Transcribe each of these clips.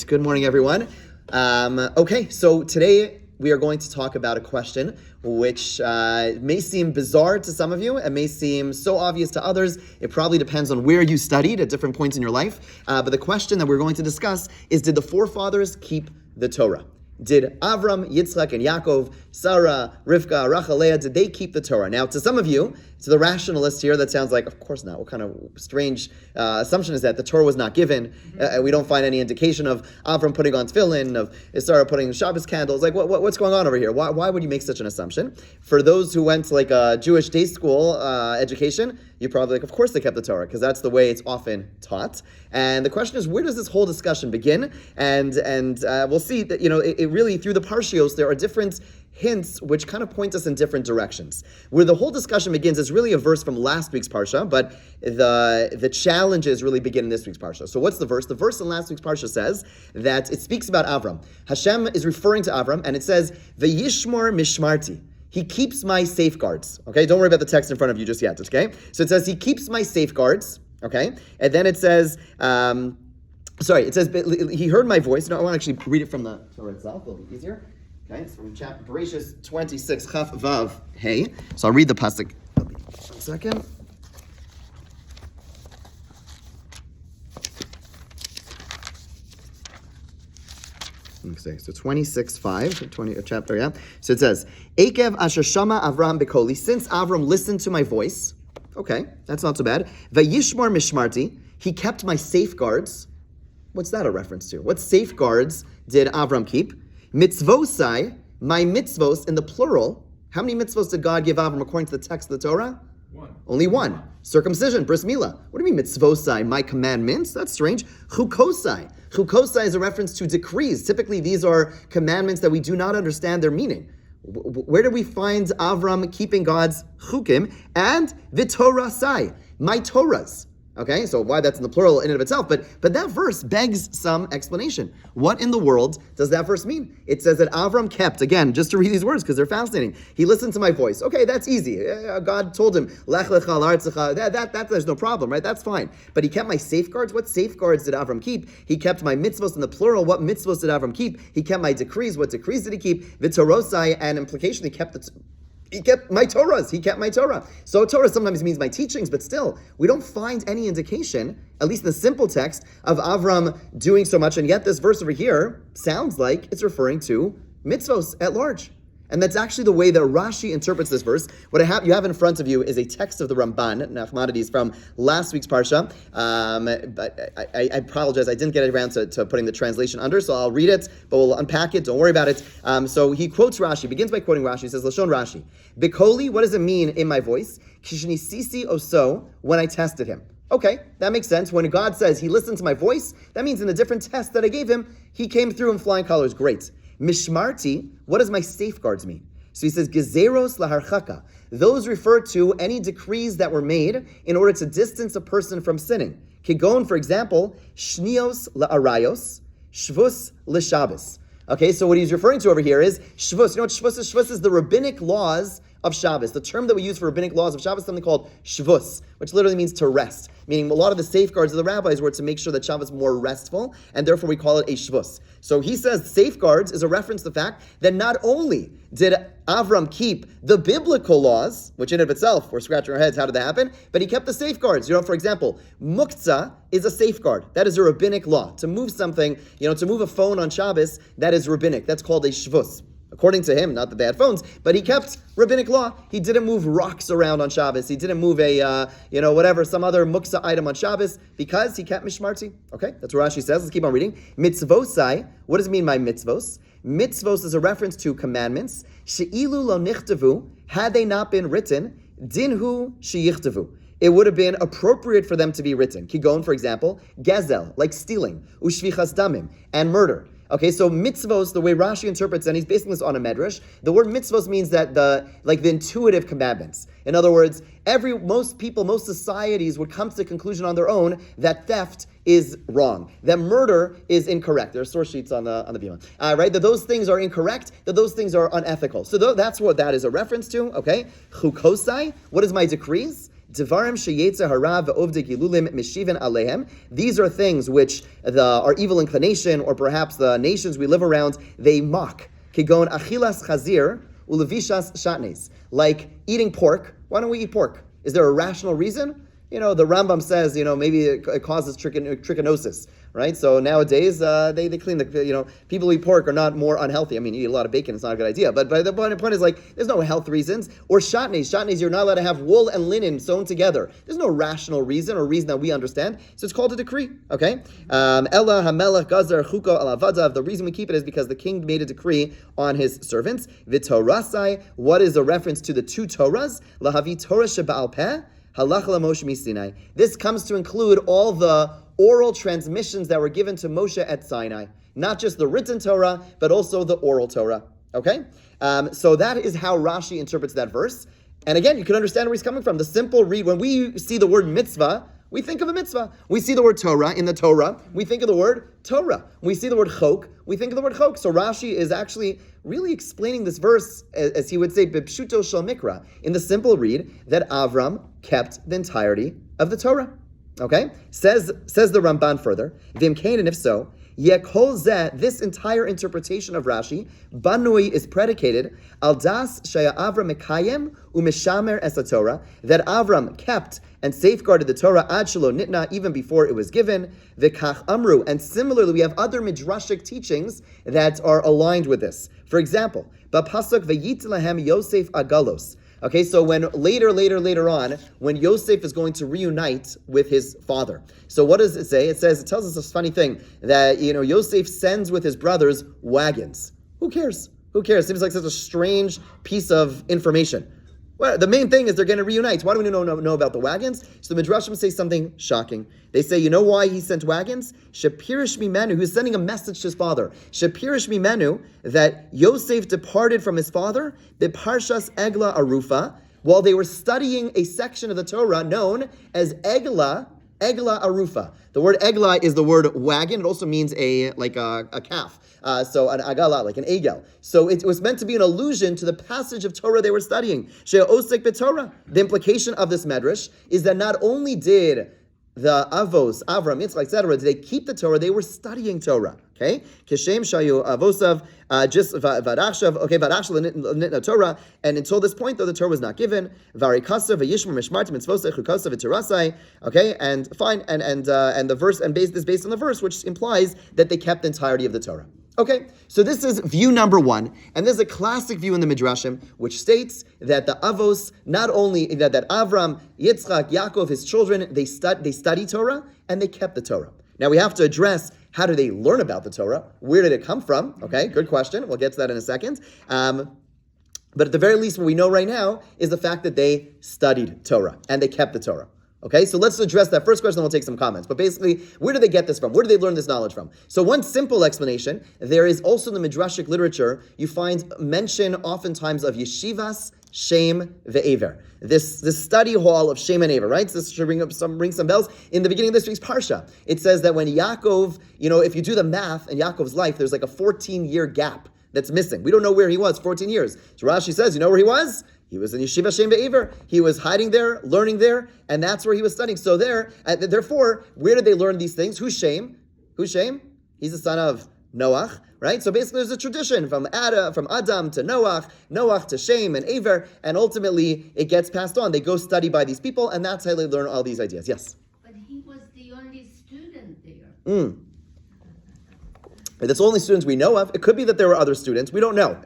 Good morning, everyone. So today we are going to talk about a question which may seem bizarre to some of you and may seem so obvious to others. It probably depends on where you studied at different points in your life. But the question that we're going to discuss is, did the forefathers keep the Torah? Did Avram, Yitzchak, and Yaakov, Sarah, Rivka, Rachel, Leah, did they keep the Torah? Now, to some of you, to the rationalist here, that sounds like, of course not. What kind of strange assumption is that? The Torah was not given. We don't find any indication of Avram putting on tefillin, of Sarah putting Shabbos candles. Like, what's going on over here? Why would you make such an assumption? For those who went to like a Jewish day school education, you're probably like, of course they kept the Torah, because that's the way it's often taught. And the question is, where does this whole discussion begin? And we'll see that, it really, through the Parshios, there are different hints which kind of point us in different directions. Where the whole discussion begins is really a verse from last week's Parsha, but the challenges really begin in this week's Parsha. So what's the verse? The verse in last week's Parsha says that it speaks about Avram. Hashem is referring to Avram, and it says, V'yishmor mishmarti. He keeps my safeguards. Okay, don't worry about the text in front of you just yet, okay? So it says, he keeps my safeguards, okay? And then it says, it says, he heard my voice. No, I want to actually read it from the Torah itself. It'll be easier. Okay, it's from chapter Bereshis 26, Chaf Vav Hey. So I'll read the pasuk. One second. Okay, so 26:5, chapter, yeah. So it says, Ekev asher shama Avram bekoli. Since Avram listened to my voice, okay, that's not so bad. Vayishmor mishmarti. He kept my safeguards. What's that a reference to? What safeguards did Avram keep? Mitzvosai, my mitzvos in the plural. How many mitzvos did God give Avram according to the text of the Torah? One. Only one. Circumcision, bris milah. What do you mean mitzvosai, my commandments? That's strange. Chukosai. Chukosai is a reference to decrees. Typically, these are commandments that we do not understand their meaning. Where do we find Avram keeping God's chukim? And vitorasai, my Torahs. Okay, so why that's in the plural in and of itself, but that verse begs some explanation. What in the world does that verse mean? It says that Avram kept, again, just to read these words because they're fascinating. He listened to my voice. Okay, that's easy. God told him, Lech lecha la'aretzecha. That there's no problem, right? That's fine. But he kept my safeguards. What safeguards did Avram keep? He kept my mitzvos in the plural. What mitzvos did Avram keep? He kept my decrees. What decrees did he keep? V'torosai, and implication, he kept my Torahs. He kept my Torah. So Torah sometimes means my teachings, but still, we don't find any indication, at least in the simple text, of Avram doing so much. And yet this verse over here sounds like it's referring to mitzvos at large. And that's actually the way that Rashi interprets this verse. What you have in front of you is a text of the Ramban, Nachmanides, from last week's Parsha. But I apologize, I didn't get around to putting the translation under, so I'll read it, but we'll unpack it, don't worry about it. So he quotes Rashi, begins by quoting Rashi, he says, Lashon Rashi, Bikoli, what does it mean in my voice? Kishni sisi oso, when I tested him. Okay, that makes sense. When God says he listened to my voice, that means in the different tests that I gave him, he came through in flying colors. Great. Mishmarti, what does my safeguards mean? So he says, Gezeros laharchaka. Those refer to any decrees that were made in order to distance a person from sinning. Kigon, for example, shnios la'arayos, shvus l'shabbos. Okay, so what he's referring to over here is shvus. You know what shvus is? Shvus is the rabbinic laws of Shabbos. The term that we use for rabbinic laws of Shabbos is something called shvus, which literally means to rest. Meaning a lot of the safeguards of the rabbis were to make sure that Shabbos is more restful, and therefore we call it a shvus. So he says safeguards is a reference to the fact that not only did Avram keep the biblical laws, which in and of itself, we're scratching our heads, how did that happen? But he kept the safeguards. For example, muktzah is a safeguard. That is a rabbinic law. To move something, to move a phone on Shabbos, that is rabbinic. That's called a shvus. According to him, not that they had phones, but he kept rabbinic law. He didn't move rocks around on Shabbos. He didn't move some other muksa item on Shabbos because he kept mishmarti. Okay, that's what Rashi says. Let's keep on reading. Mitzvosai, what does it mean by mitzvos? Mitzvos is a reference to commandments. She'ilu lo nichtavu, had they not been written, dinhu sheyichtavu. It would have been appropriate for them to be written. Kigon, for example, gezel, like stealing, ushvichas damim, and murder. Okay, so mitzvos, the way Rashi interprets, and he's basing this on a medrash, the word mitzvos means that the intuitive commandments. In other words, most people, most societies would come to the conclusion on their own that theft is wrong, that murder is incorrect. There are source sheets on the Bima, right? That those things are incorrect, that those things are unethical. So that's what that is a reference to. Okay, chukosai. What is my decrees? Devarim sheyetzer hara ve'ovdei gilulim mishiven alehem. These are things which our evil inclination, or perhaps the nations we live around, they mock. Kigon achilas chazir ulevishas shatnes. Like eating pork. Why don't we eat pork? Is there a rational reason? The Rambam says, maybe it causes trichinosis, right? So nowadays, they clean people who eat pork are not more unhealthy. I mean, you eat a lot of bacon, it's not a good idea. But the point is, there's no health reasons. Or shatnes. Shatnes, you're not allowed to have wool and linen sewn together. There's no rational reason or reason that we understand. So it's called a decree, okay? Ella hamelech gazar chuko alavadav. The reason we keep it is because the king made a decree on his servants. V'torasai. What is a reference to the two Torahs? Lahavi Torah sheba'al peh. Halacha Moshe Sinai. This comes to include all the oral transmissions that were given to Moshe at Sinai. Not just the written Torah, but also the oral Torah. Okay? So that is how Rashi interprets that verse. And again, you can understand where he's coming from. The simple read, when we see the word mitzvah, we think of a mitzvah. We see the word Torah in the Torah, we think of the word Torah. We see the word chok, we think of the word chok. So Rashi is actually really explaining this verse, as he would say, b'pshuto shel mikra, in the simple read, that Avram kept the entirety of the Torah. Okay? Says the Ramban further, Vim Kain, and if so, Yekol zeh, this entire interpretation of Rashi, Banui, is predicated al das shaya Avram mekayem u'mishamer es Torah, that Avram kept and safeguarded the Torah ad shelo nitna, even before it was given. V'kach amru, and similarly we have other midrashic teachings that are aligned with this. For example, b'pasuk v'yit lahem Yosef agalos. Okay, so when later on, when Yosef is going to reunite with his father. So what does it say? It tells us this funny thing, that, Yosef sends with his brothers wagons. Who cares? Seems like such a strange piece of information. Well, the main thing is they're going to reunite. Why do we know about the wagons? So the Midrashim say something shocking. They say, you know why he sent wagons? Shapirish mimenu, who's sending a message to his father. Shapirish mimenu, that Yosef departed from his father, the Parshas Egla Arufa, while they were studying a section of the Torah known as Egla Arufa. The word Egla is the word wagon. It also means a calf. So an agala, like an egel. So it was meant to be an allusion to the passage of Torah they were studying. She'osek b'Torah. The implication of this medrash is that not only did the Avos, Avram, Yitzchak, etc., did they keep the Torah, they were studying Torah. Okay? Kishem shayu avosav, just v'arachshav, okay, v'arachshav nitna Torah, and until this point, though, the Torah was not given. Varikasav v'yishmer mishmartim mitzvosei chukasav v'terasai. Okay, and fine, and the verse, and based on the verse, which implies that they kept the entirety of the Torah. Okay, so this is view number one, and there's a classic view in the Midrashim, which states that the Avos, not only that Avram, Yitzchak, Yaakov, his children, they study Torah, and they kept the Torah. Now we have to address, how do they learn about the Torah? Where did it come from? Okay, good question. We'll get to that in a second. But at the very least, what we know right now is the fact that they studied Torah, and they kept the Torah. Okay, so let's address that first question, and we'll take some comments. But basically, where do they get this from? Where do they learn this knowledge from? So one simple explanation, there is also in the Midrashic literature, you find mention oftentimes of yeshivas, Shem, ve'ever. This study hall of Shem and Aver, right? So this should ring some bells. In the beginning of this week's Parsha, it says that when Yaakov, if you do the math in Yaakov's life, there's like a 14-year gap that's missing. We don't know where he was 14 years. So Rashi says, you know where he was? He was in Yeshiva Shem Ve'ever. He was hiding there, learning there, and that's where he was studying. So therefore, where did they learn these things? Who's Shem? He's the son of Noach, right? So basically there's a tradition from Adam to Noach to Shem and Aver, and ultimately it gets passed on. They go study by these people, and that's how they learn all these ideas. Yes? But he was the only student there. That's the only students we know of. It could be that there were other students. We don't know.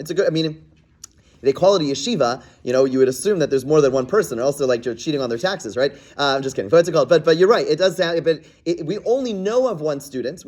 They call it a yeshiva, you would assume that there's more than one person, or else they're like you're cheating on their taxes, right? I'm just kidding. But you're right. It does sound. But we only know of one student.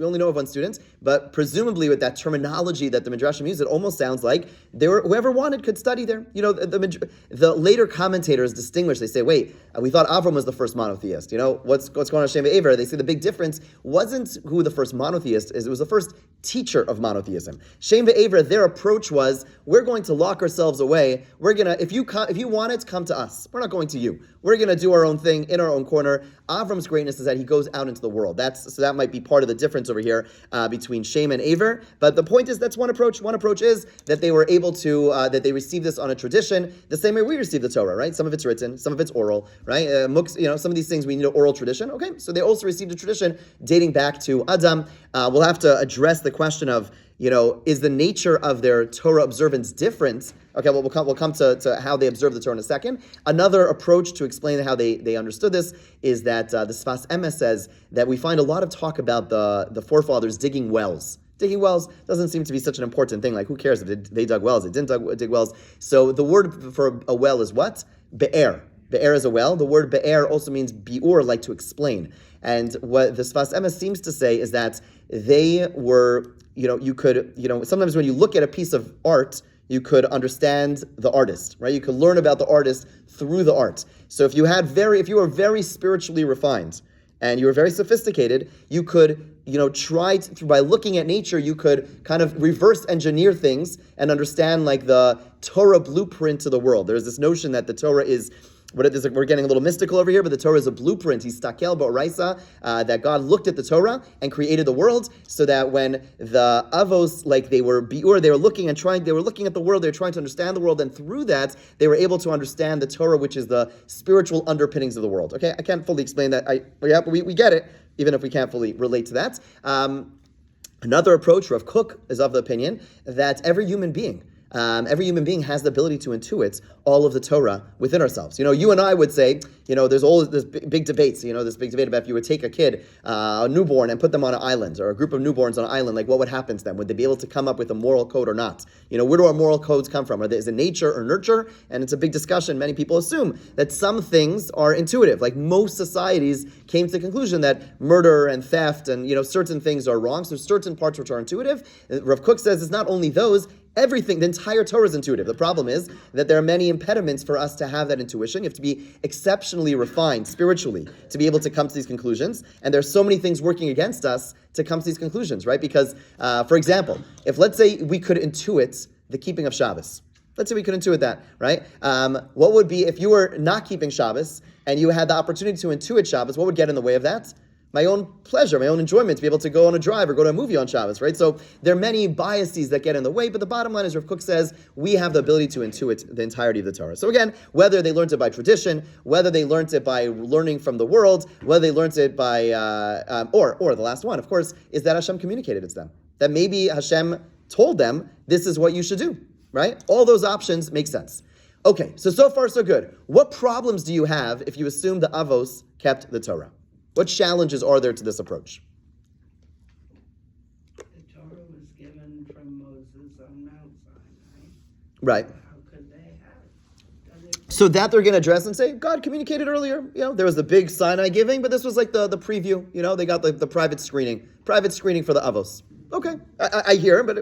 But presumably with that terminology that the Midrashim use, it almost sounds like whoever wanted could study there. The later commentators distinguish. They say, wait, we thought Avram was the first monotheist. What's going on with Shem Ve'ever? They say the big difference wasn't who the first monotheist is. It was the first teacher of monotheism. Shem Ve'ever, their approach was, we're going to lock ourselves away. We're gonna, if you want it, come to us. We're not going to you. We're gonna do our own thing in our own corner. Avram's greatness is that he goes out into the world. So that might be part of the difference over here between Shem and Aver. But the point is, that's one approach. One approach is that they were able to, that they received this on a tradition, the same way we receive the Torah, right? Some of it's written, some of it's oral, right? Some of these things we need an oral tradition. Okay, so they also received a tradition dating back to Adam. We'll have to address the question of, is the nature of their Torah observance different? Okay, well, we'll come to how they observe the Torah in a second. Another approach to explain how they understood this is that the Sfas Emes says that we find a lot of talk about the forefathers digging wells. Digging wells doesn't seem to be such an important thing. Like, who cares if they dug wells? They didn't dig wells. So the word for a well is what? Be'er. Be'er is a well. The word be'er also means bi'ur, like to explain. And what the Sfas Emes seems to say is that they were, you could, sometimes when you look at a piece of art, you could understand the artist, right? You could learn about the artist through the art. So if you were very spiritually refined and you were very sophisticated, you could, by looking at nature, you could kind of reverse engineer things and understand like the Torah blueprint to the world. There's this notion that the Torah is, we're getting a little mystical over here, but the Torah is a blueprint. Histakel ba'oraisa, that God looked at the Torah and created the world, so that when the Avos, they were biur, they were looking at the world, they were trying to understand the world, and through that, they were able to understand the Torah, which is the spiritual underpinnings of the world. Okay, I can't fully explain that. But we get it, even if we can't fully relate to that. Another approach, Rav Kook is of the opinion that every human being has the ability to intuit all of the Torah within ourselves. You and I would say, there's all this big debates, this big debate about if you would take a kid, a newborn, and put them on an island, or a group of newborns on an island, what would happen to them? Would they be able to come up with a moral code or not? Where do our moral codes come from? Is it nature or nurture? And it's a big discussion. Many people assume that some things are intuitive. Like most societies came to the conclusion that murder and theft and, certain things are wrong. So certain parts which are intuitive. Rav Kook says it's not only those, everything, the entire Torah is intuitive. The problem is that there are many impediments for us to have that intuition. You have to be exceptionally refined spiritually to be able to come to these conclusions. And there's so many things working against us to come to these conclusions, right? Because, for example, if let's say we could intuit the keeping of Shabbos. Let's say we could intuit that, right? What would be, if you were not keeping Shabbos and you had the opportunity to intuit Shabbos, what would get in the way of that? My own pleasure, my own enjoyment, to be able to go on a drive or go to a movie on Shabbos, right? So there are many biases that get in the way, but the bottom line is, Rav Kook says, we have the ability to intuit the entirety of the Torah. So again, whether they learned it by tradition, whether they learned it by learning from the world, whether they learned it by, or the last one, of course, is that Hashem communicated it to them. That maybe Hashem told them, this is what you should do, right? All those options make sense. Okay, so far so good. What problems do you have if you assume the Avos kept the Torah? What challenges are there to this approach? The Torah was given from Moses on Mount Sinai. Right. How could they have it? So that they're going to address and say, God communicated earlier. There was the big Sinai giving, but this was like the preview. They got the private screening for the Avos. Okay, I hear, but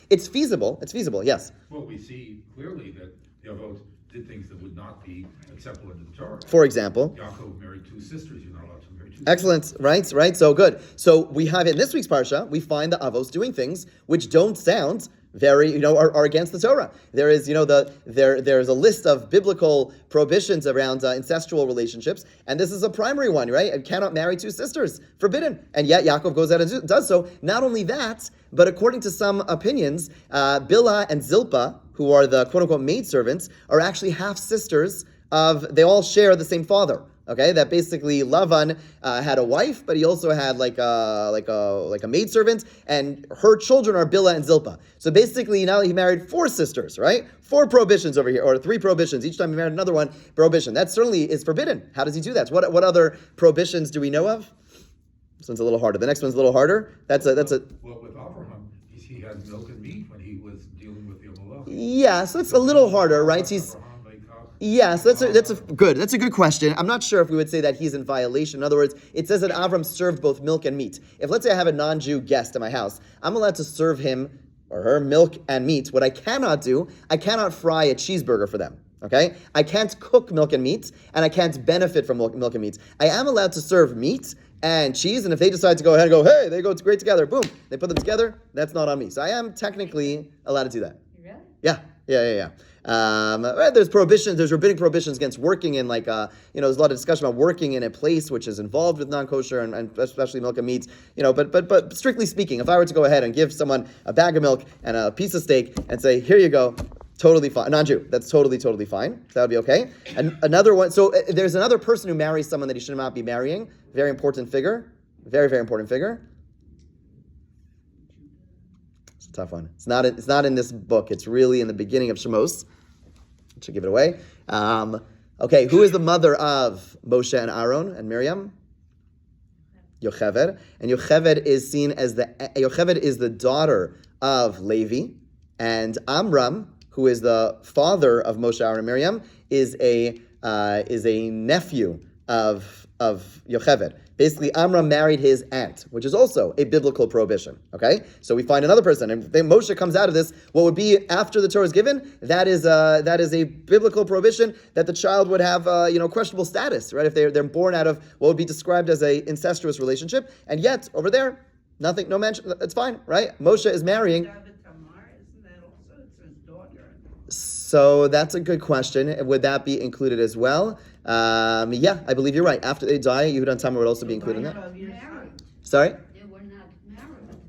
it's feasible. It's feasible. Yes. Well, we see clearly that the Avos did things that would not be acceptable under the Torah. For example, Yaakov married two sisters. You're not allowed to marry two excellent, sisters. right? So good. So we have in this week's parsha, we find the Avos doing things which don't sound very, are against the Torah. There is, there's a list of biblical prohibitions around incestual relationships, and this is a primary one, right? And cannot marry two sisters, forbidden. And yet Yaakov goes out and does so. Not only that, but according to some opinions, Bilhah and Zilpah, who are the quote-unquote maidservants, are actually half-sisters they all share the same father. Okay, that basically Lavan had a wife, but he also had like a maidservant, and her children are Bilhah and Zilpah. So basically now he married 4 sisters, right? 4 prohibitions over here, or 3 prohibitions. Each time he married another one, prohibition. That certainly is forbidden. How does he do that? What other prohibitions do we know of? This one's a little harder. The next one's a little harder. Well, with Abraham, he had milk and meat when he was dealing with the Amalek. Yeah, so it's a little harder, right? Yes, that's a good question. I'm not sure if we would say that he's in violation. In other words, it says that Avram served both milk and meat. If, let's say, I have a non-Jew guest at my house, I'm allowed to serve him or her milk and meat. What I cannot do, I cannot fry a cheeseburger for them. Okay? I can't cook milk and meat, and I can't benefit from milk and meat. I am allowed to serve meat and cheese, and if they decide to go ahead and go, hey, they go great together, boom, they put them together, that's not on me. So I am technically allowed to do that. Really? Yeah. Right, there's prohibitions. There's rabbinic prohibitions against working in there's a lot of discussion about working in a place which is involved with non-kosher and especially milk and meats. But strictly speaking, if I were to go ahead and give someone a bag of milk and a piece of steak and say, here you go, totally fine. Non-Jew, that's totally fine. That would be okay. And another one. So there's another person who marries someone that he should not be marrying. Very important figure. Very, very important figure. It's a tough one. It's not in this book. It's really in the beginning of Shemos. I should give it away. Okay, who is the mother of Moshe and Aaron and Miriam? Yocheved. And Yocheved is seen as Yocheved is the daughter of Levi, and Amram, who is the father of Moshe, Aaron, and Miriam, is a nephew of Yocheved. Basically, Amram married his aunt, which is also a biblical prohibition. Okay, so we find another person, and then Moshe comes out of this. What would be after the Torah is given? That is a biblical prohibition that the child would have questionable status, right? If they're born out of what would be described as a incestuous relationship, and yet over there, nothing, no mention. It's fine, right? Moshe is marrying. David Tamar, isn't that also? It's his daughter. So that's a good question. Would that be included as well? Yeah, I believe you're right. After they die, Yehuda and Tamar would also be included in that. Married. Sorry? They were not married.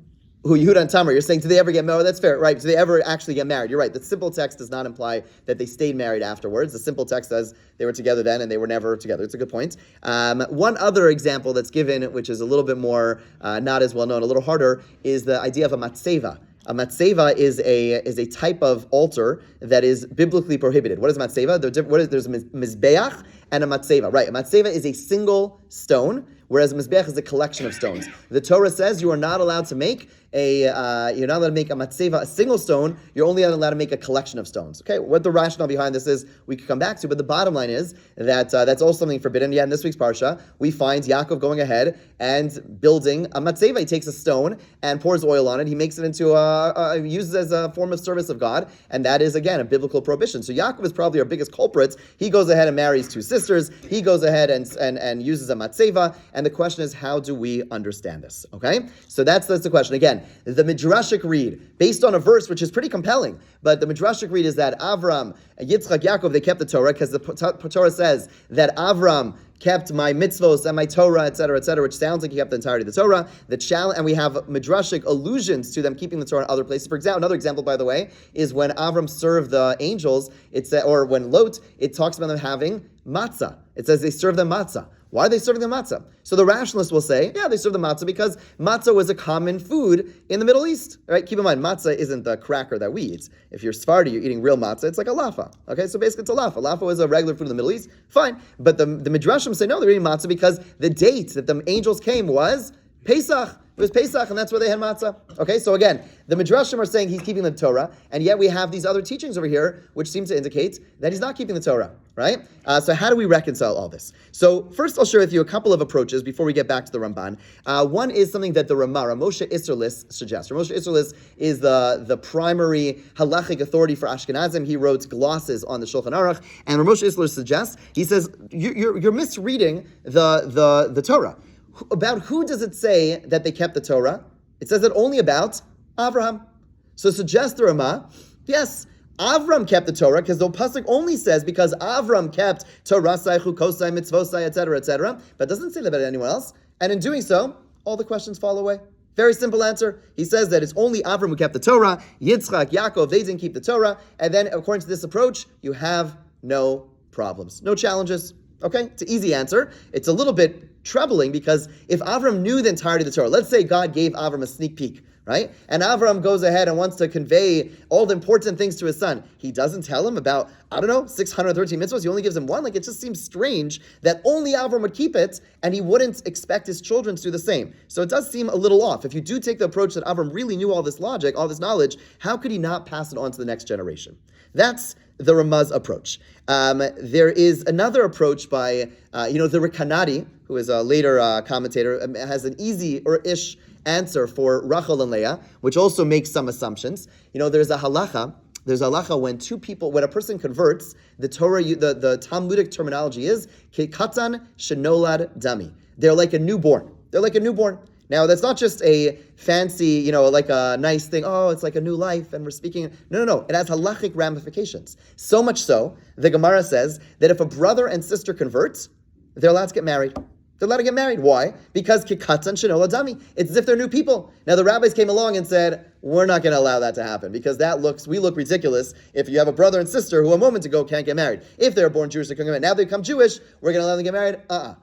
Who, Yehuda and Tamar? You're saying, do they ever get married? That's fair, right? Do they ever actually get married? You're right. The simple text does not imply that they stayed married afterwards. The simple text says they were together then and they were never together. It's a good point. One other example that's given, which is a little bit more not as well known, a little harder, is the idea of a matzeva. A matzeva is a type of altar that is biblically prohibited. What is matzeva? There's a mizbeach and a matzeva. Right, a matzeva is a single stone, whereas a mizbeach is a collection of stones. The Torah says you are not allowed to make a matzeva, a single stone. You're only allowed to make a collection of stones. Okay, what the rationale behind this is, we could come back to, but the bottom line is that that's also something forbidden. Yeah, in this week's parsha, we find Yaakov going ahead and building a matzeva. He takes a stone and pours oil on it. He makes it into uses as a form of service of God, and that is again a biblical prohibition. So Yaakov is probably our biggest culprit. He goes ahead and marries two sisters. He goes ahead and uses a matzeva, and the question is, how do we understand this? Okay, so that's the question. Again, the Midrashic read, based on a verse which is pretty compelling, but the Midrashic read is that Avram, Yitzchak, Yaakov, they kept the Torah, because the Torah says that Avram kept my mitzvos and my Torah, etc., which sounds like he kept the entirety of the Torah. And we have Midrashic allusions to them keeping the Torah in other places. For example, another example, by the way, is when Avram served the angels, or when Lot, it talks about them having matzah. It says they serve them matzah. Why are they serving the matzah? So the rationalist will say, yeah, they serve the matzah because matzah was a common food in the Middle East. Right? Keep in mind, matzah isn't the cracker that we eat. If you're Sephardi, you're eating real matzah. It's like a lafa. Okay, so basically it's a lafa. Lafa was a regular food in the Middle East. Fine. But the Midrashim say, no, they're eating matzah because the date that the angels came was Pesach. It was Pesach, and that's where they had matzah. Okay, so again, the Midrashim are saying he's keeping the Torah, and yet we have these other teachings over here, which seem to indicate that he's not keeping the Torah, right? So how do we reconcile all this? So first I'll share with you a couple of approaches before we get back to the Ramban. One is something that the Ramosha Isserlis suggests. Ramosha Isserlis is the primary halachic authority for Ashkenazim. He wrote glosses on the Shulchan Aruch, and Ramosha Isserlis suggests, he says, you're misreading the Torah. About who does it say that they kept the Torah? It says it only about Avraham. So suggests the Ramah, yes, Avram kept the Torah, because the pasuk only says because Avram kept Torasai, Chukosai, Mitzvosai, etc., but it doesn't say that about anyone else. And in doing so, all the questions fall away. Very simple answer. He says that it's only Avram who kept the Torah. Yitzchak, Yaakov, they didn't keep the Torah. And then, according to this approach, you have no problems, no challenges. Okay, it's an easy answer. It's a little bit troubling because if Avram knew the entirety of the Torah, let's say God gave Avram a sneak peek, right? And Avram goes ahead and wants to convey all the important things to his son. He doesn't tell him about, 613 mitzvahs. He only gives him one. Like, it just seems strange that only Avram would keep it and he wouldn't expect his children to do the same. So it does seem a little off. If you do take the approach that Avram really knew all this logic, all this knowledge, how could he not pass it on to the next generation? That's the Ramaz approach. There is another approach by, the Rekanati, who is a later commentator, has an easy or ish answer for Rachel and Leah, which also makes some assumptions. There's a halacha when a person converts, the Torah, the Talmudic terminology is katan shenolad dami. They're like a newborn. Now, that's not just a fancy, like a nice thing. Oh, it's like a new life, and we're speaking. No. It has halachic ramifications. So much so, the Gemara says that if a brother and sister convert, they're allowed to get married. They're allowed to get married. Why? Because kikatan shenola dami. It's as if they're new people. Now, the rabbis came along and said, we're not going to allow that to happen because we look ridiculous if you have a brother and sister who a moment ago can't get married. If they're born Jewish, they can get married. Now they become Jewish, we're going to allow them to get married?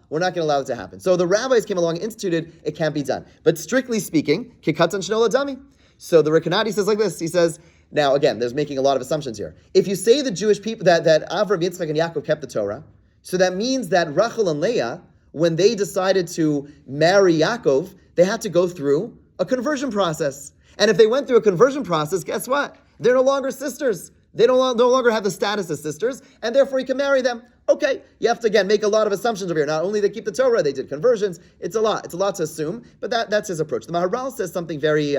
We're not going to allow it to happen. So the rabbis came along and instituted, it can't be done. But strictly speaking, kikatan shenola dami. So the Rekanati says like this. He says, now again, there's making a lot of assumptions here. If you say the Jewish people, that Avram, Yitzchak, and Yaakov kept the Torah, so that means that Rachel and Leah, when they decided to marry Yaakov, they had to go through a conversion process. And if they went through a conversion process, guess what? They're no longer sisters. They no longer have the status as sisters, and therefore you can marry them. Okay, you have to, again, make a lot of assumptions over here. Not only they keep the Torah, they did conversions. It's a lot. It's a lot to assume, but that's his approach. The Maharal says something very...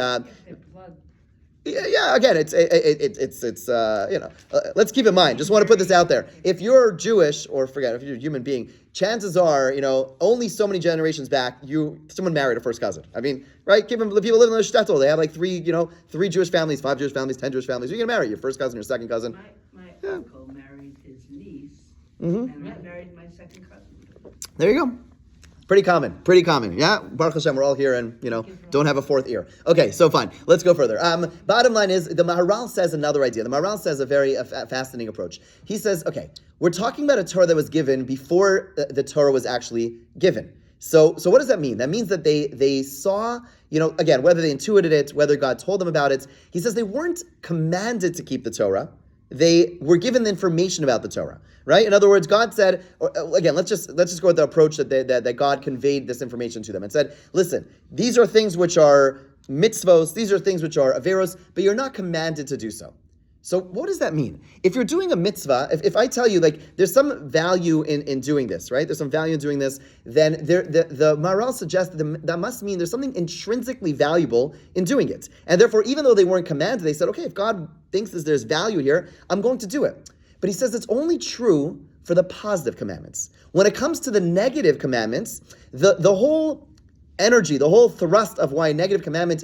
Yeah, again, let's keep in mind, just want to put this out there. If you're Jewish, or forget, if you're a human being, chances are, only so many generations back, someone married a first cousin. I mean, right? People live in the shtetl. They have like three Jewish families, 5 Jewish families, 10 Jewish families. You're going to marry your first cousin, your second cousin. My uncle married his niece, Mm-hmm. and I married my second cousin. There you go. Pretty common. Yeah, Baruch Hashem, we're all here and, don't have a fourth ear. Okay, so fine. Let's go further. Bottom line is, the Maharal says another idea. The Maharal says a very fascinating approach. He says, okay, we're talking about a Torah that was given before the Torah was actually given. So what does that mean? That means that they saw, again, whether they intuited it, whether God told them about it. He says they weren't commanded to keep the Torah. They were given the information about the Torah, right? In other words, God said, again, let's just go with the approach that God conveyed this information to them and said, listen, these are things which are mitzvos, these are things which are averos, but you're not commanded to do so. So what does that mean? If you're doing a mitzvah, if I tell you, there's some value in doing this, right? There's some value in doing this, then the Maharal suggests that must mean there's something intrinsically valuable in doing it. And therefore, even though they weren't commanded, they said, okay, if God thinks there's value here, I'm going to do it. But he says it's only true for the positive commandments. When it comes to the negative commandments, the whole energy, the whole thrust of why a negative commandment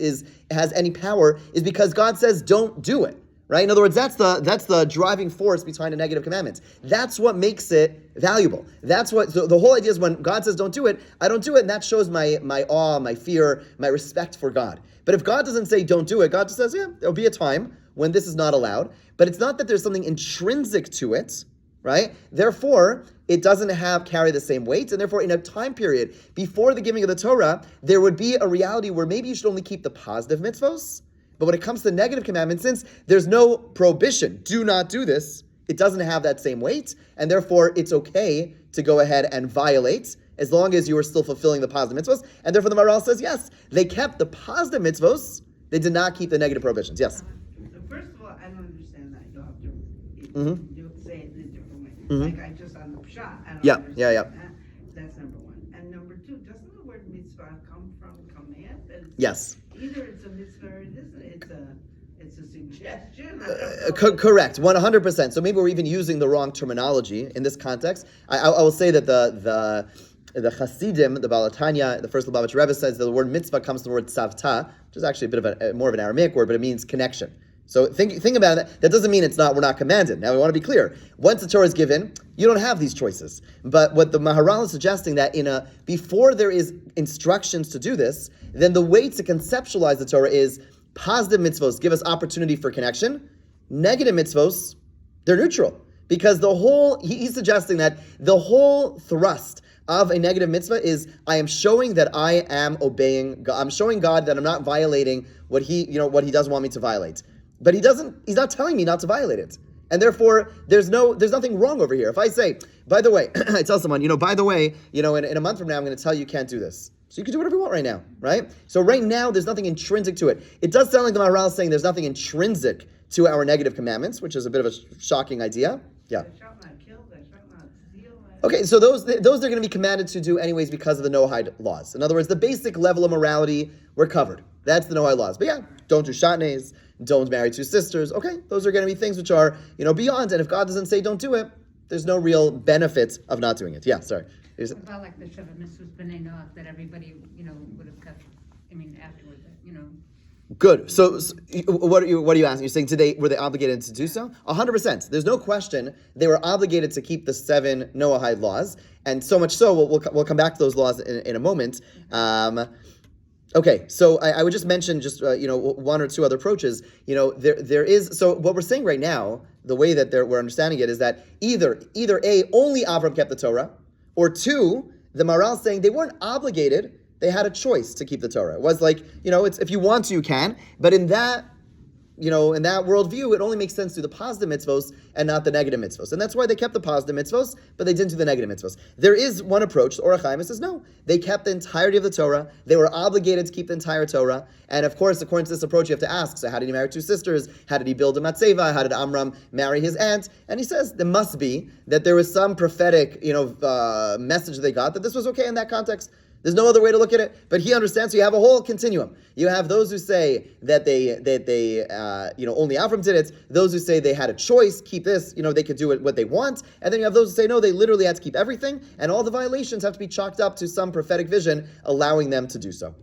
has any power is because God says don't do it. Right? In other words, that's the driving force behind a negative commandment. That's what makes it valuable. So the whole idea is when God says don't do it, I don't do it, and that shows my awe, my fear, my respect for God. But if God doesn't say don't do it, God just says, yeah, there'll be a time when this is not allowed. But it's not that there's something intrinsic to it, right? Therefore, it doesn't carry the same weight, and therefore in a time period before the giving of the Torah, there would be a reality where maybe you should only keep the positive mitzvos. But when it comes to the negative commandments, since there's no prohibition, do not do this, it doesn't have that same weight, and therefore it's okay to go ahead and violate as long as you are still fulfilling the positive mitzvos. And therefore the Maharal says, yes, they kept the positive mitzvos, they did not keep the negative prohibitions. Yes? First of all, I don't understand that. You'll have to say it in a different way. Mm-hmm. Like I just on the pshat, I don't Yeah. understand that. That's number one. And number two, doesn't the word mitzvah come from command? Yes. Either it's a mitzvah or it isn't. It's a suggestion. Correct, 100%. So maybe we're even using the wrong terminology in this context. I will say that the Hasidim, the Balatanya, the first Lubavitch Rebbe says that the word mitzvah comes from the word tzavta, which is actually a bit of more of an Aramaic word, but it means connection. So think about it. That doesn't mean we're not commanded. Now we want to be clear. Once the Torah is given, you don't have these choices. But what the Maharal is suggesting that before there is instructions to do this, then the way to conceptualize the Torah is positive mitzvos give us opportunity for connection. Negative mitzvos, they're neutral. Because he's suggesting that the whole thrust of a negative mitzvah is I am showing that I am obeying God. I'm showing God that I'm not violating what he doesn't want me to violate. But he's not telling me not to violate it. And therefore, there's nothing wrong over here. If I say, by the way, I tell someone, by the way, in a month from now, I'm going to tell you can't do this. So you can do whatever you want right now, right? So right now, there's nothing intrinsic to it. It does sound like the Maharal is saying there's nothing intrinsic to our negative commandments, which is a bit of a shocking idea. Yeah. Okay, so those they're going to be commanded to do anyways because of the no-hide laws. In other words, the basic level of morality, we're covered. That's the no-hide laws. But yeah, don't do shatnez, don't marry two sisters. Okay, those are going to be things which are, beyond. And if God doesn't say don't do it, there's no real benefit of not doing it. Yeah, sorry. What about like the Sheva Mitzvahs B'nai Noach that everybody, would have kept? I mean, afterward, Good. So what are you asking? You're saying today were they obligated to do so? 100%. There's no question they were obligated to keep the 7 Noahide laws, and so much so we'll come back to those laws in a moment. Okay, so I would just mention one or two other approaches. There is, so what we're saying right now, the way that we're understanding it is that either A, only Avram kept the Torah, or 2, the Maharal saying they weren't obligated. They had a choice to keep the Torah. It was like, it's if you want to, you can. But in that worldview, it only makes sense to do the positive mitzvos and not the negative mitzvos. And that's why they kept the positive mitzvos, but they didn't do the negative mitzvos. There is one approach, the Orach Chaim says, no, they kept the entirety of the Torah. They were obligated to keep the entire Torah. And of course, according to this approach, you have to ask, so how did he marry 2 sisters? How did he build a matzeva? How did Amram marry his aunt? And he says, there must be that there was some prophetic, message they got that this was okay in that context. There's no other way to look at it, but he understands. So you have a whole continuum. You have those who say that they only Avram did it. Those who say they had a choice, keep this, they could do it what they want. And then you have those who say no, they literally had to keep everything, and all the violations have to be chalked up to some prophetic vision allowing them to do so.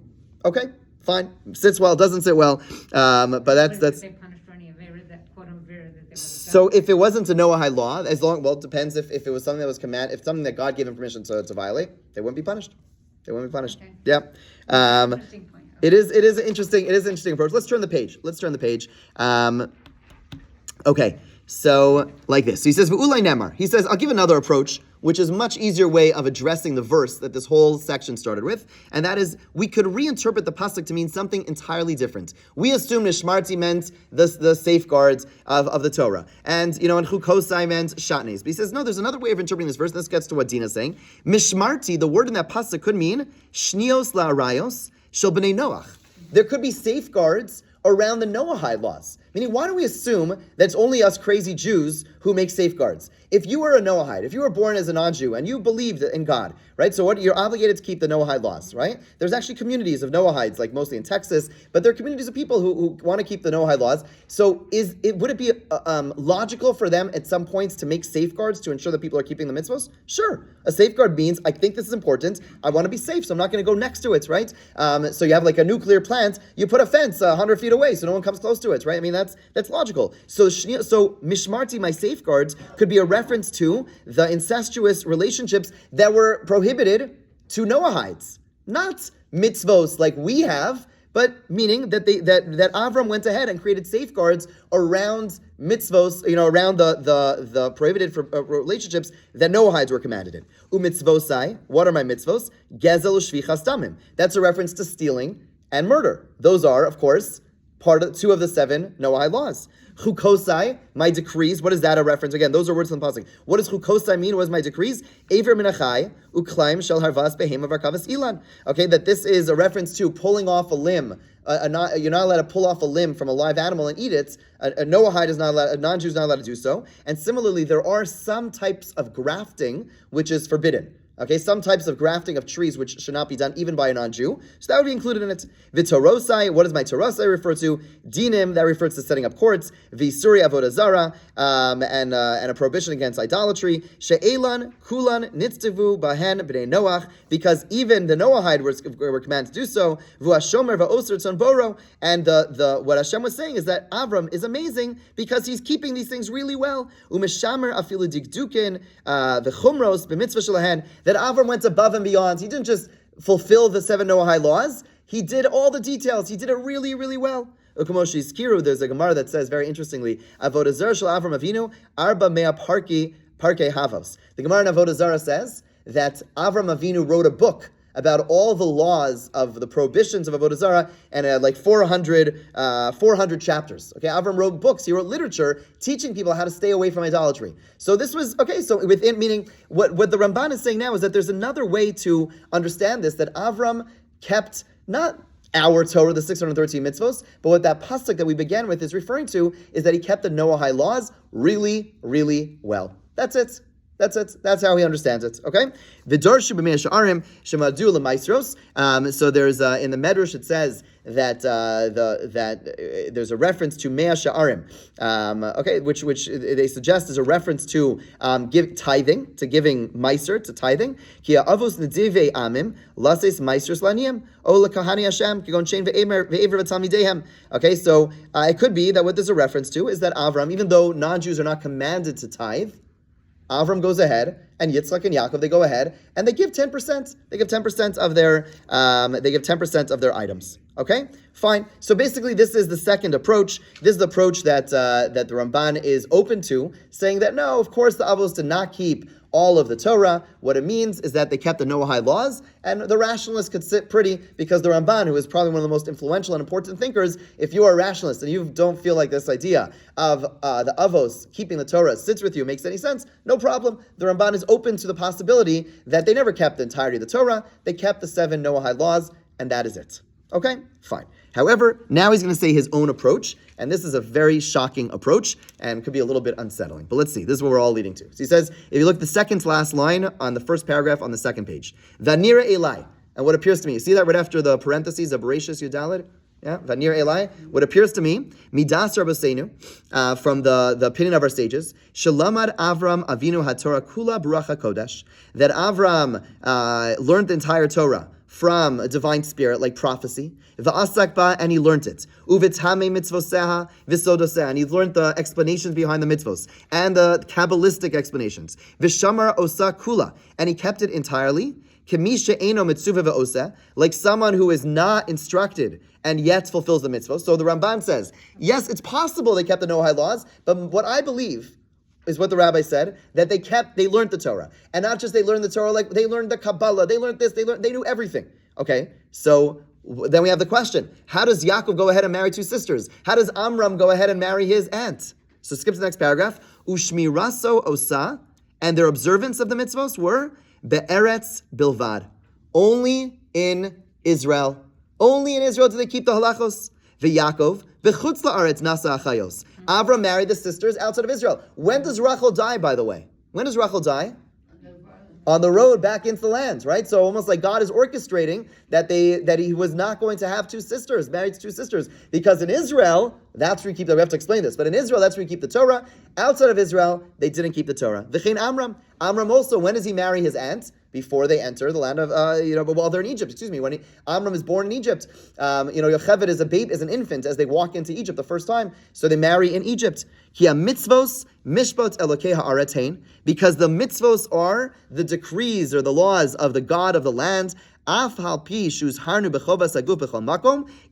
Okay, fine, sits well, doesn't sit well, but that's. They punished for any avera, that quote avera that they would have done. So if it wasn't a Noahide law, it depends if it was something that was if something that God gave him permission to violate, they wouldn't be punished. They won't be punished. Okay. Yeah. Interesting point. Okay. It is an interesting approach. Let's turn the page. Okay. So like this. So he says, V'ulai nemar. He says, I'll give another approach, which is a much easier way of addressing the verse that this whole section started with, and that is, we could reinterpret the pasuk to mean something entirely different. We assume Nishmarti meant the safeguards of the Torah, and and Chukosai meant Shatnes. But he says, no, there's another way of interpreting this verse, and this gets to what Dina's saying. Mishmarti, the word in that pasuk could mean Shnios la'arayos shel b'nei Noach. There could be safeguards around the Noahide laws. Meaning, why do we assume that it's only us crazy Jews who make safeguards? If you were a Noahide, if you were born as a non-Jew and you believed in God, right? So you're obligated to keep the Noahide laws, right? There's actually communities of Noahides, like mostly in Texas, but there are communities of people who want to keep the Noahide laws. So would it be logical for them at some points to make safeguards to ensure that people are keeping the mitzvos? Sure. A safeguard means, I think this is important, I want to be safe, so I'm not going to go next to it, right? So you have like a nuclear plant, you put a fence 100 feet away so no one comes close to it, right? I mean, that's logical. So Mishmarti, my safeguards, could be a reference to the incestuous relationships that were prohibited to Noahides. Not mitzvos like we have, but meaning that that Avram went ahead and created safeguards around mitzvos, around the prohibited relationships that Noahides were commanded in. Umitzvosai, what are my mitzvos? Gezel u'shvichas damim. That's a reference to stealing and murder. Those are, of course, two of the 7 Noahide laws. Chukosai, my decrees. What is that a reference? Again, those are words from the pasuk. What does chukosai mean? What is my decrees? Aver minachai uklaim shel harvas behem of arkavas ilan. Okay, that this is a reference to pulling off a limb. You're not allowed to pull off a limb from a live animal and eat it. A Noahide is not allowed. A non-Jew is not allowed to do so. And similarly, there are some types of grafting which is forbidden. Okay, some types of grafting of trees which should not be done even by a non-Jew. So that would be included in it. V'torosai, what does my torosai refer to? Dinim, that refers to setting up courts. V'suri avodah zara, and a prohibition against idolatry. She'elan, kulan, nitztevu, bahen, b'nei Noach, because even the Noahide were commanded to do so. V'ashomer v'oser tzon and what Hashem was saying is that Avram is amazing because he's keeping these things really well. Umeshamer afilu digdukin, v'chumros, b'mitzvah shelahen, that Avram went above and beyond. He didn't just fulfill the 7 Noahide laws. He did all the details. He did it really, really well. There's a Gemara that says very interestingly, Avodah Zarah shel Avram Avinu, arba mea parkei havos. The Gemara in Avodah Zarah says that Avram Avinu wrote a book about all the laws of the prohibitions of Avodah Zarah, and like 400 chapters. Okay, Avram wrote books. He wrote literature teaching people how to stay away from idolatry. So this was okay. So within meaning what the Ramban is saying now is that there's another way to understand this, that Avram kept not our Torah, the 613 mitzvos, but what that pasuk that we began with is referring to is that he kept the Noahide laws really, really well. That's it. That's it. That's how he understands it. Okay. V'dorshu b'mei sha'arim shemadu l'maisros. So there's in the Medrash it says that there's a reference to mea sha'arim. Okay, which they suggest is a reference to give tithing, to giving meiser, to tithing. Ki Avos nedivei amim lases meisers laniyim o lekahani Hashem kigon shein ve'ever v'talmidehem. Okay, so it could be that what there's a reference to is that Avram, even though non-Jews are not commanded to tithe, Avram goes ahead, and Yitzchak and Yaakov, they go ahead and they give 10%. They give 10% of their items. Okay, fine. So basically, this is the second approach. This is the approach that the Ramban is open to, saying that no, of course, the Avos did not keep all of the Torah. What it means is that they kept the Noahide laws, and the rationalists could sit pretty because the Ramban, who is probably one of the most influential and important thinkers, if you are a rationalist and you don't feel like this idea of the Avos keeping the Torah sits with you, makes any sense, no problem. The Ramban is open to the possibility that they never kept the entirety of the Torah, they kept the 7 Noahide laws, and that is it. Okay, fine. However, now he's going to say his own approach, and this is a very shocking approach, and could be a little bit unsettling. But let's see, this is what we're all leading to. So he says, if you look at the second to last line on the first paragraph on the second page, Vanira Eli, and what appears to me, you see that right after the parentheses of Bereshis Yudalid? Yeah, Vanir Eli. What appears to me, Midas Rabbeinu, from the opinion of our sages, Shalamad Avram Avinu HaTorah Kula Baruch HaKodesh, that Avram learned the entire Torah from a divine spirit, like prophecy. V'asak ba, and he learned it. Uvitame mitzvoseha v'sodoseha, and he learned the explanations behind the mitzvos and the Kabbalistic explanations. V'shamar osa kula, and he kept it entirely. Kemisha eno mitzuva ve'oseh, like someone who is not instructed and yet fulfills the mitzvos. So the Ramban says, yes, it's possible they kept the Noahide laws, but what I believe is what the rabbi said, that they learned the Torah. And not just they learned the Torah, like they learned the Kabbalah, they learned this, they knew everything. Okay, so then we have the question, how does Yaakov go ahead and marry 2 sisters? How does Amram go ahead and marry his aunt? So skip to the next paragraph. Ushmiraso osa, and their observance of the mitzvos were be'eretz bilvad. Only in Israel. Only in Israel do they keep the halachos. V'Yaakov, v'chutz la'aretz nasa achayos. Avram married the sisters outside of Israel. When does Rachel die, by the way? When does Rachel die? On the road back into the land, right? So almost like God is orchestrating that he was not going to have 2 sisters, married to 2 sisters. Because in Israel, that's where you keep the, we have to explain this, but in Israel, that's where you keep the Torah. Outside of Israel, they didn't keep the Torah. V'chein Amram. Amram also, when does he marry his aunt? Before they enter the land of, but while they're in Egypt, when Amram is born in Egypt, Yocheved is a babe, is an infant as they walk into Egypt the first time, so they marry in Egypt. Kia mitzvos mishpot elokei ha'aretain, because the mitzvos are the decrees or the laws of the God of the land.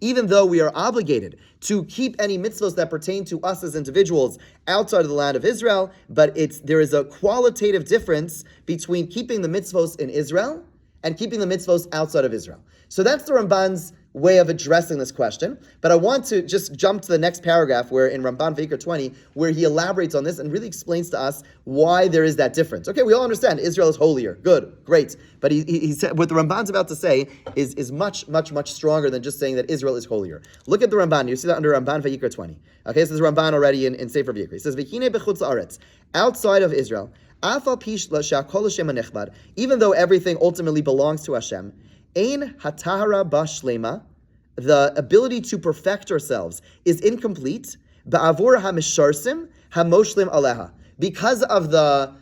Even though we are obligated to keep any mitzvos that pertain to us as individuals outside of the land of Israel, but there is a qualitative difference between keeping the mitzvos in Israel and keeping the mitzvos outside of Israel. So that's the Ramban's way of addressing this question, but I want to just jump to the next paragraph where in Ramban Vayikra 20, where he elaborates on this and really explains to us why there is that difference. Okay, we all understand Israel is holier. Good, great. But he said what the Ramban's about to say is much, much, much stronger than just saying that Israel is holier. Look at the Ramban. You see that under Ramban Vayikra 20. Okay, this is Ramban already in Sefer Vayikra. He says, V'chine b'chutz la'aretz, outside of Israel, even though everything ultimately belongs to Hashem, Ein hatahara bashlema, the ability to perfect ourselves is incomplete. Ba'avur hamisharsim hamoshlim aleha, because of the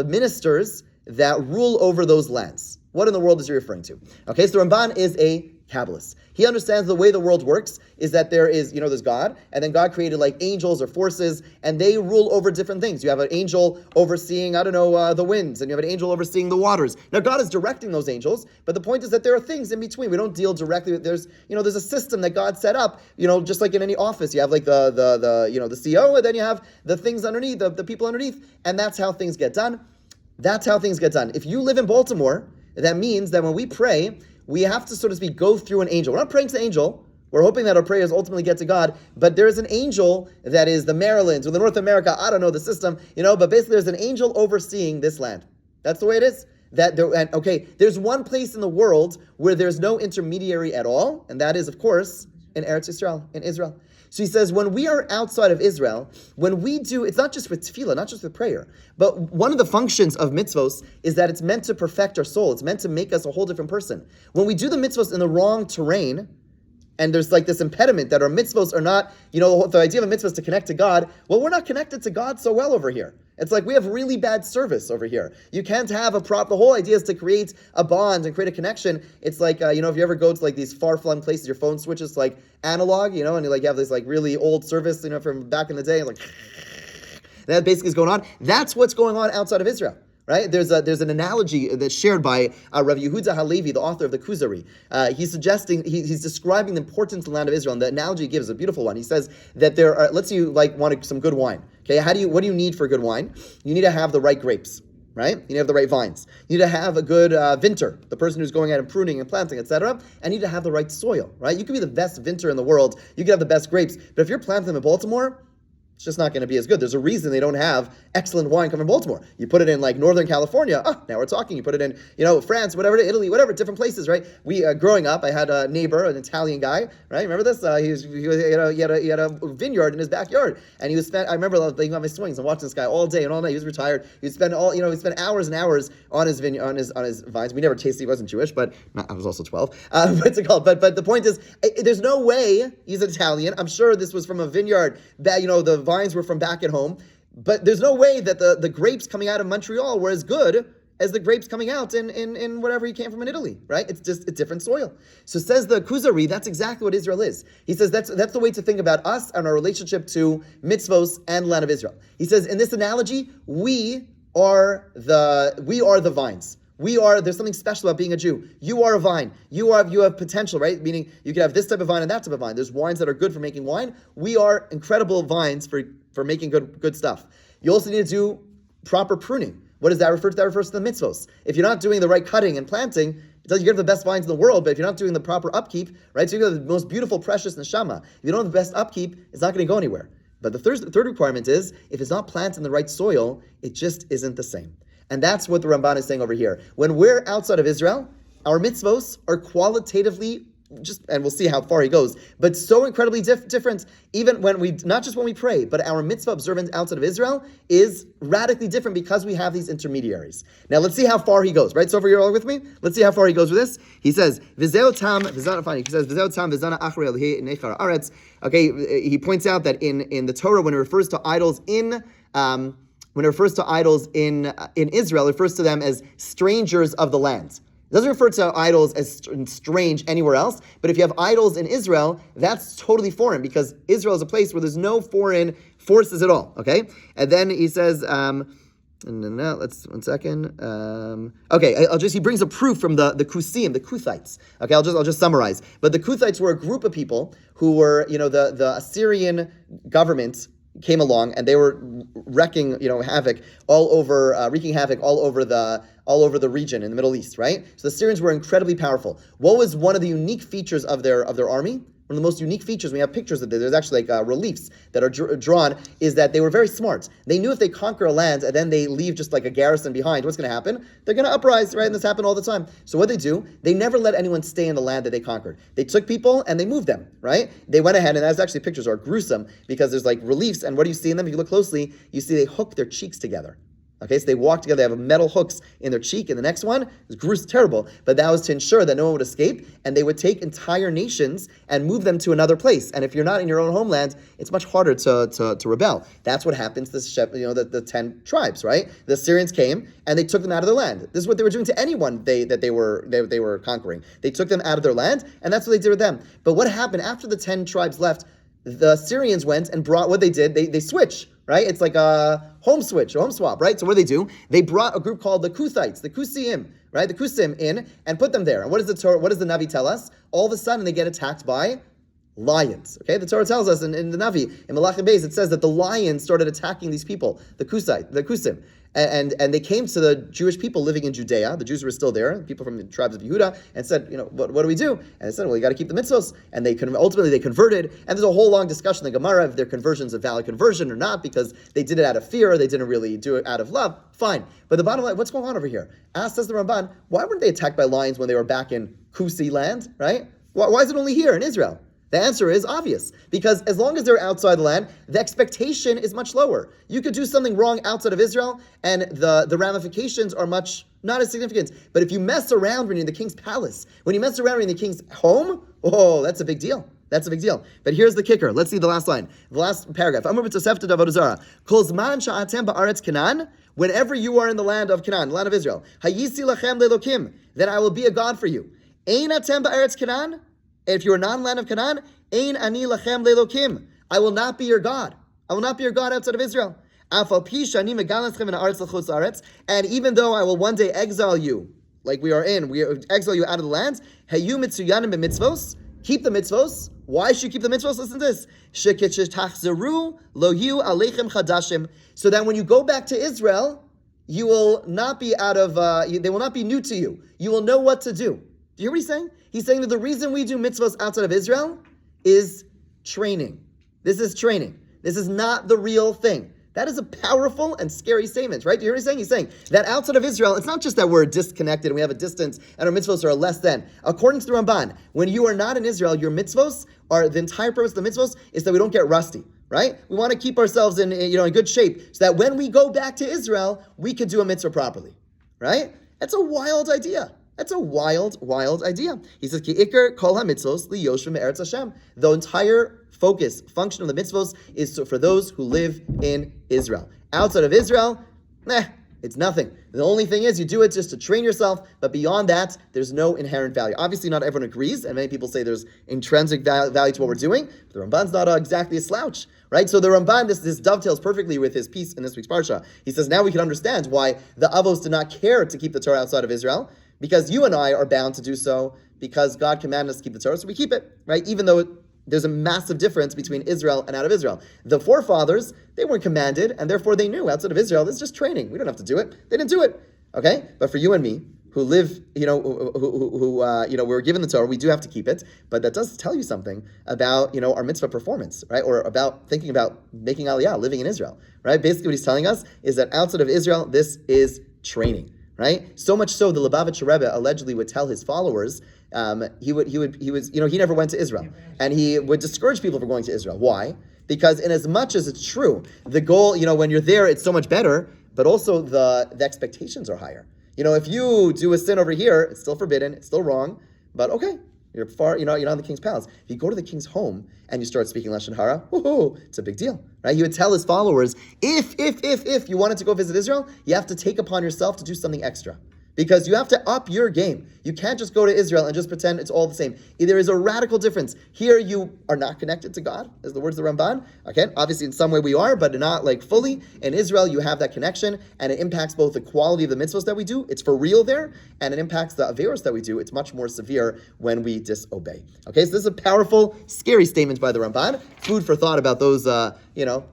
ministers that rule over those lands. What in the world is he referring to? Okay, so the Ramban is a Kabbalist. He understands the way the world works is that there is, there's God, and then God created like angels or forces, and they rule over different things. You have an angel overseeing, the winds, and you have an angel overseeing the waters. Now God is directing those angels, but the point is that there are things in between. We don't deal directly with, there's a system that God set up, just like in any office. You have like the CEO, and then you have the things underneath, the people underneath, and that's how things get done. That's how things get done. If you live in Baltimore, that means that when we pray, we have to, so to speak, go through an angel. We're not praying to the angel. We're hoping that our prayers ultimately get to God. But there is an angel that is the Marylands or the North America. I don't know the system, but basically there's an angel overseeing this land. That's the way it is. There's one place in the world where there's no intermediary at all, and that is, of course, in Eretz Yisrael, in Israel. So he says, when we are outside of Israel, when we do, it's not just with tefillah, not just with prayer, but one of the functions of mitzvos is that it's meant to perfect our soul. It's meant to make us a whole different person. When we do the mitzvos in the wrong terrain, and there's like this impediment that our mitzvos are not, the idea of a mitzvah is to connect to God. Well, we're not connected to God so well over here. It's like we have really bad service over here. You can't have the whole idea is to create a bond and create a connection. It's like, if you ever go to like these far-flung places, your phone switches to like analog, and you have this like really old service, from back in the day, like, that basically is going on. That's what's going on outside of Israel. Right? There's an analogy that's shared by Rav Yehuda Halevi, the author of the Kuzari. He's describing the importance of the land of Israel, and the analogy he gives is a beautiful one. He says that there are, let's say you want some good wine. Okay, what do you need for good wine? You need to have the right grapes, right? You need to have the right vines. You need to have a good vinter, the person who's going out and pruning and planting, etc. And you need to have the right soil, right? You could be the best vinter in the world, you could have the best grapes, but if you're planting them in Baltimore, it's just not going to be as good. There's a reason they don't have excellent wine coming from Baltimore. You put it in like Northern California, now we're talking. You put it in, France, whatever, Italy, whatever, different places, right? We, growing up, I had a neighbor, an Italian guy, right? Remember this? He had a vineyard in his backyard, and I remember being on my swings and watching this guy all day and all night. He was retired. He'd spend hours and hours on his on his vines. We never tasted. He wasn't Jewish, but I was also 12. What's it called? But the point is, there's no way he's Italian. I'm sure this was from a vineyard that the vines were from back at home, but there's no way that the grapes coming out of Montreal were as good as the grapes coming out in whatever he came from in Italy, right? It's just a different soil. So says the Kuzari, that's exactly what Israel is. He says that's the way to think about us and our relationship to mitzvos and land of Israel. He says in this analogy, we are the vines. There's something special about being a Jew. You are a vine. You have potential, right? Meaning you can have this type of vine and that type of vine. There's wines that are good for making wine. We are incredible vines for making good stuff. You also need to do proper pruning. What does that refer to? That refers to the mitzvos. If you're not doing the right cutting and planting, it tells you have the best vines in the world, but if you're not doing the proper upkeep, right? So you have the most beautiful, precious neshama. If you don't have the best upkeep, it's not going to go anywhere. But the third requirement is, if it's not planted in the right soil, it just isn't the same. And that's what the Ramban is saying over here. When we're outside of Israel, our mitzvos are qualitatively and we'll see how far he goes, but so incredibly different, even not just when we pray, but our mitzvah observance outside of Israel is radically different because we have these intermediaries. Now let's see how far he goes, right? So over here, all with me? Let's see how far he goes with this. He says, V'zeo tam, v'zana achri elhi nechar aretz. Okay, he points out that in the Torah, when it refers to idols in Israel, it refers to them as strangers of the land. It doesn't refer to idols as strange anywhere else, but if you have idols in Israel, that's totally foreign because Israel is a place where there's no foreign forces at all, okay? And then he says, let's, 1 second. He brings a proof from the Kusim, the Kuthites. Okay, I'll just summarize. But the Kuthites were a group of people who were, the Assyrian government came along and they were wreaking havoc all over the region in the Middle East, right? So the Syrians were incredibly powerful. What was one of the unique features of their army? One of the most unique features, we have pictures of it, there's actually reliefs that are drawn, is that they were very smart. They knew if they conquer a land and then they leave just like a garrison behind, what's going to happen? They're going to uprise, right? And this happened all the time. So what do? They never let anyone stay in the land that they conquered. They took people and they moved them, right? They went ahead, and actually pictures are gruesome because there's like reliefs, and what do you see in them? If you look closely, you see they hook their cheeks together. Okay, so they walk together, they have metal hooks in their cheek, and the next one is gruesome, terrible, but that was to ensure that no one would escape, and they would take entire nations and move them to another place. And if you're not in your own homeland, it's much harder to rebel. That's what happens to the 10 tribes, right? The Assyrians came, and they took them out of their land. This is what they were doing to anyone that they were conquering. They took them out of their land, and that's what they did with them. But what happened after the 10 tribes left, the Syrians went and brought what they did, they switch. Right? It's like a home swap, right? So what do? They brought a group called the Kuthites, the Kusim, right? The Kusim in and put them there. And what does the Navi tell us? All of a sudden they get attacked by lions. Okay, the Torah tells us in the Navi, in Malachim Beis, it says that the lions started attacking these people, the Kusim. And they came to the Jewish people living in Judea. The Jews were still there, people from the tribes of Yehuda, and said, what do we do? And they said, well, you got to keep the mitzvos. And ultimately they converted. And there's a whole long discussion in the Gemara if their conversion's a valid conversion or not, because they did it out of fear. They didn't really do it out of love. Fine. But the bottom line, what's going on over here? Says the Ramban, why weren't they attacked by lions when they were back in Kusi land, right? Why is it only here in Israel? The answer is obvious, because as long as they're outside the land, the expectation is much lower. You could do something wrong outside of Israel, and the ramifications are much not as significant. But if you mess around when you're in the king's palace, when you mess around when you're in the king's home, oh, that's a big deal. That's a big deal. But here's the kicker. Let's see the last line, the last paragraph. Whenever you are in the land of Canaan, the land of Israel, then I will be a God for you. If you are not in the land of Canaan, Ein ani lachem lelokim. I will not be your God. I will not be your God outside of Israel. And even though I will one day exile you, like we exile you out of the land, keep the mitzvos. Why should you keep the mitzvos? Listen to this. So that when you go back to Israel, you will not be they will not be new to you. You will know what to do. Do you hear what he's saying? He's saying that the reason we do mitzvahs outside of Israel is training. This is training. This is not the real thing. That is a powerful and scary statement, right? Do you hear what he's saying? He's saying that outside of Israel, it's not just that we're disconnected and we have a distance and our mitzvahs are less than. According to the Ramban, when you are not in Israel, your mitzvahs the entire purpose of the mitzvahs is that we don't get rusty, right? We want to keep ourselves in good shape so that when we go back to Israel, we can do a mitzvah properly, right? That's a wild idea. That's a wild, wild idea. He says, Ki ikar kol ha-mitzvos liyoshvim me'eretz Hashem. The entire function of the mitzvos is for those who live in Israel. Outside of Israel, it's nothing. The only thing is you do it just to train yourself, but beyond that, there's no inherent value. Obviously, not everyone agrees, and many people say there's intrinsic value to what we're doing, but the Ramban's not exactly a slouch, right? So the Ramban, this dovetails perfectly with his piece in this week's Parsha. He says, now we can understand why the Avos did not care to keep the Torah outside of Israel, because you and I are bound to do so, because God commanded us to keep the Torah, so we keep it, right? Even though there's a massive difference between Israel and out of Israel. The forefathers, they weren't commanded, and therefore they knew outside of Israel, this is just training. We don't have to do it. They didn't do it, okay? But for you and me, who live, who we're given the Torah, we do have to keep it. But that does tell you something about, our mitzvah performance, right? Or about thinking about making aliyah, living in Israel, right? Basically what he's telling us is that outside of Israel, this is training. Right? So much so, the Lubavitcher Rebbe allegedly would tell his followers, he never went to Israel, and he would discourage people from going to Israel. Why? Because in as much as it's true, the goal, when you're there, it's so much better, but also the expectations are higher. If you do a sin over here, it's still forbidden, it's still wrong, but okay, you're far, you're not in the king's palace. If you go to the king's home and you start speaking Lashon Hara, it's a big deal, right? He would tell his followers, if you wanted to go visit Israel, you have to take upon yourself to do something extra. Because you have to up your game. You can't just go to Israel and just pretend it's all the same. There is a radical difference. Here you are not connected to God, as the words of the Ramban. Okay, obviously in some way we are, but not like fully. In Israel you have that connection, and it impacts both the quality of the mitzvahs that we do, it's for real there, and it impacts the averos that we do. It's much more severe when we disobey. Okay, so this is a powerful, scary statement by the Ramban. Food for thought about those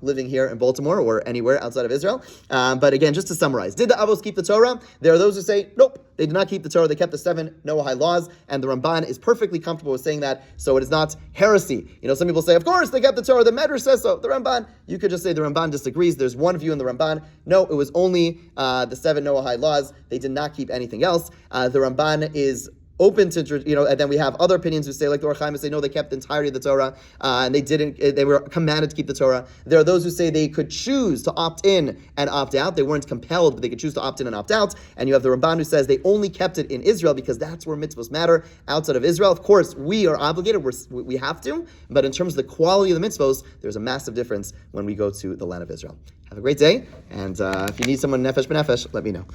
living here in Baltimore or anywhere outside of Israel. But again, just to summarize, did the Avos keep the Torah? There are those who say, nope, they did not keep the Torah. They kept the 7 Noahide laws, and the Ramban is perfectly comfortable with saying that, so it is not heresy. Some people say, of course, they kept the Torah. The Medrash says so. The Ramban, you could just say the Ramban disagrees. There's one view in the Ramban. No, it was only the 7 Noahide laws. They did not keep anything else. The Ramban is open to, and then we have other opinions who say, like the Or Chaim, say, no, they kept the entirety of the Torah, and they were commanded to keep the Torah. There are those who say they could choose to opt in and opt out. They weren't compelled, but they could choose to opt in and opt out. And you have the Ramban who says they only kept it in Israel because that's where mitzvahs matter. Outside of Israel, of course, we are obligated, we have to, but in terms of the quality of the mitzvahs, there's a massive difference when we go to the land of Israel. Have a great day, and if you need someone nefesh b'nefesh, let me know.